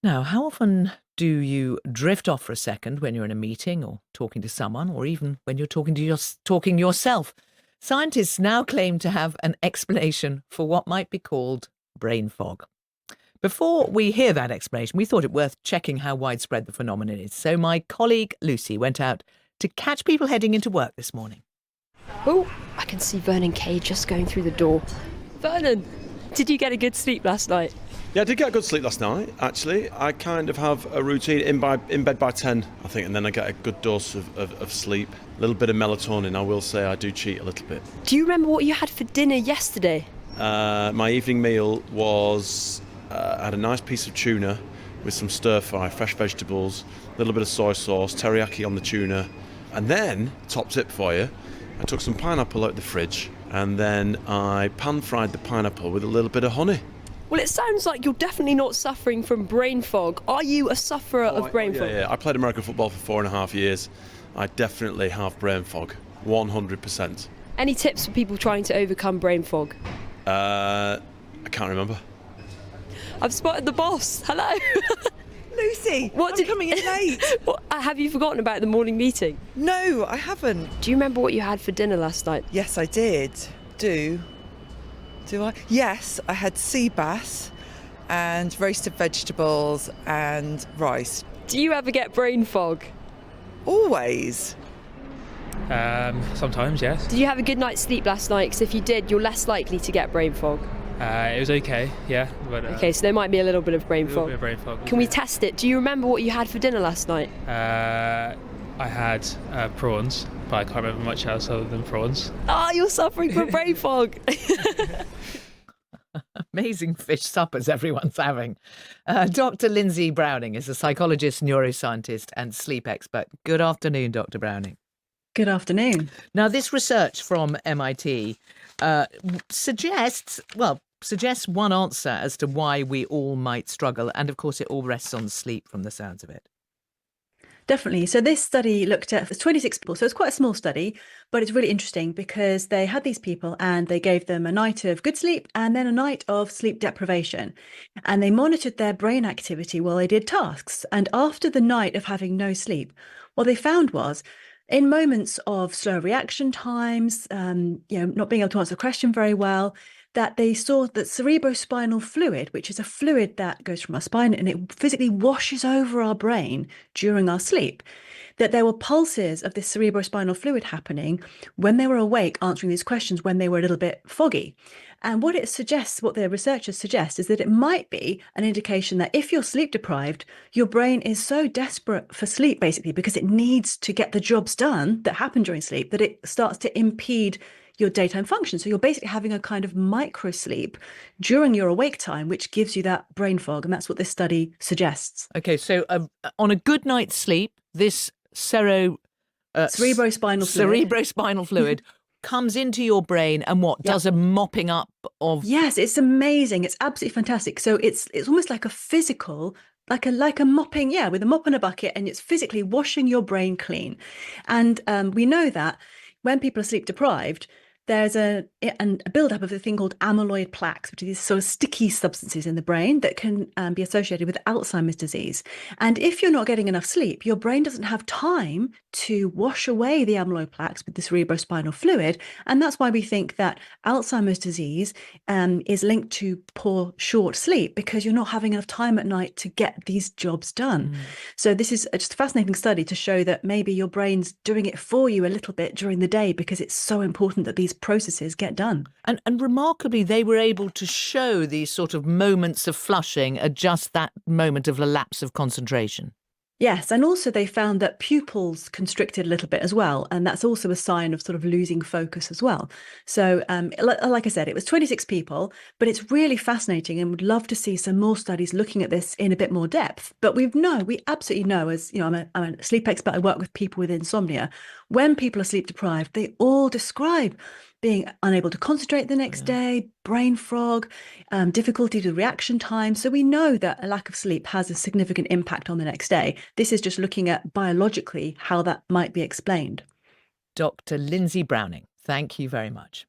Now, how often do you drift off for a second when you're in a meeting or talking to someone, or even when you're talking yourself? Scientists now claim to have an explanation for what might be called brain fog. Before we hear that explanation, we thought it worth checking how widespread the phenomenon is. So my colleague Lucy went out to catch people heading into work this morning. Oh, I can see Vernon Kay just going through the door. Vernon, did you get a good sleep last night? Yeah, I did get a good sleep last night, actually. I kind of have a routine in bed by 10, I think, and then I get a good dose of sleep. A little bit of melatonin, I will say I do cheat a little bit. Do you remember what you had for dinner yesterday? My evening meal was, I had a nice piece of tuna with some stir fry, fresh vegetables, a little bit of soy sauce, teriyaki on the tuna, and then, top tip for you, I took some pineapple out the fridge, and then I pan-fried the pineapple with a little bit of honey. Well, it sounds like you're definitely not suffering from brain fog. Are you a sufferer of brain fog? Yeah, I played American football for 4.5 years. I definitely have brain fog, 100%. Any tips for people trying to overcome brain fog? I can't remember. I've spotted the boss. Hello. Lucy, I'm coming in late. Have you forgotten about the morning meeting? No, I haven't. Do you remember what you had for dinner last night? Yes, I did. Do I? Yes, I had sea bass and roasted vegetables and rice. Do you ever get brain fog? Always. Sometimes, yes. Did you have a good night's sleep last night? Because if you did, you're less likely to get brain fog. It was okay, yeah. But, Okay, so there might be a little bit of brain fog. bit of brain fog. Can we test it? Do you remember what you had for dinner last night? I had prawns, but I can't remember much else other than prawns. Ah, you're suffering from brain fog. Amazing fish suppers everyone's having. Dr Lindsay Browning is a psychologist, neuroscientist and sleep expert. Good afternoon, Dr Browning. Good afternoon. Now, this research from MIT suggests one answer as to why we all might struggle. And of course, it all rests on sleep from the sounds of it. Definitely. So this study looked at 26 people. So it's quite a small study, but it's really interesting because they had these people and they gave them a night of good sleep and then a night of sleep deprivation. And they monitored their brain activity while they did tasks. And after the night of having no sleep, what they found was in moments of slow reaction times, not being able to answer a question very well, that they saw that cerebrospinal fluid, which is a fluid that goes from our spine and it physically washes over our brain during our sleep, that there were pulses of this cerebrospinal fluid happening when they were awake answering these questions when they were a little bit foggy. And what it suggests, what the researchers suggest, is that it might be an indication that if you're sleep deprived, your brain is so desperate for sleep, basically, because it needs to get the jobs done that happen during sleep, that it starts to impede your daytime function. So you're basically having a kind of micro sleep during your awake time, which gives you that brain fog. And that's what this study suggests. Okay, so on a good night's sleep, this cerebrospinal fluid comes into your brain and does a mopping up of... Yes, it's amazing. It's absolutely fantastic. So it's almost like a physical, like a mopping, with a mop and a bucket, and it's physically washing your brain clean. And we know that when people are sleep deprived, there's a build-up of a thing called amyloid plaques, which are these sort of sticky substances in the brain that can be associated with Alzheimer's disease. And if you're not getting enough sleep, your brain doesn't have time to wash away the amyloid plaques with the cerebrospinal fluid. And that's why we think that Alzheimer's disease is linked to poor short sleep, because you're not having enough time at night to get these jobs done. So this is just a fascinating study to show that maybe your brain's doing it for you a little bit during the day, because it's so important that these processes get done. And remarkably, they were able to show these sort of moments of flushing at just that moment of a lapse of concentration. Yes, and also they found that pupils constricted a little bit as well, and that's also a sign of sort of losing focus as well. So like I said, it was 26 people, but it's really fascinating and would love to see some more studies looking at this in a bit more depth. But we absolutely know, as you know, I'm a sleep expert, I work with people with insomnia. When people are sleep deprived, they all describe being unable to concentrate the next day, brain fog, difficulty to reaction time. So we know that a lack of sleep has a significant impact on the next day. This is just looking at biologically how that might be explained. Dr Lindsay Browning, thank you very much.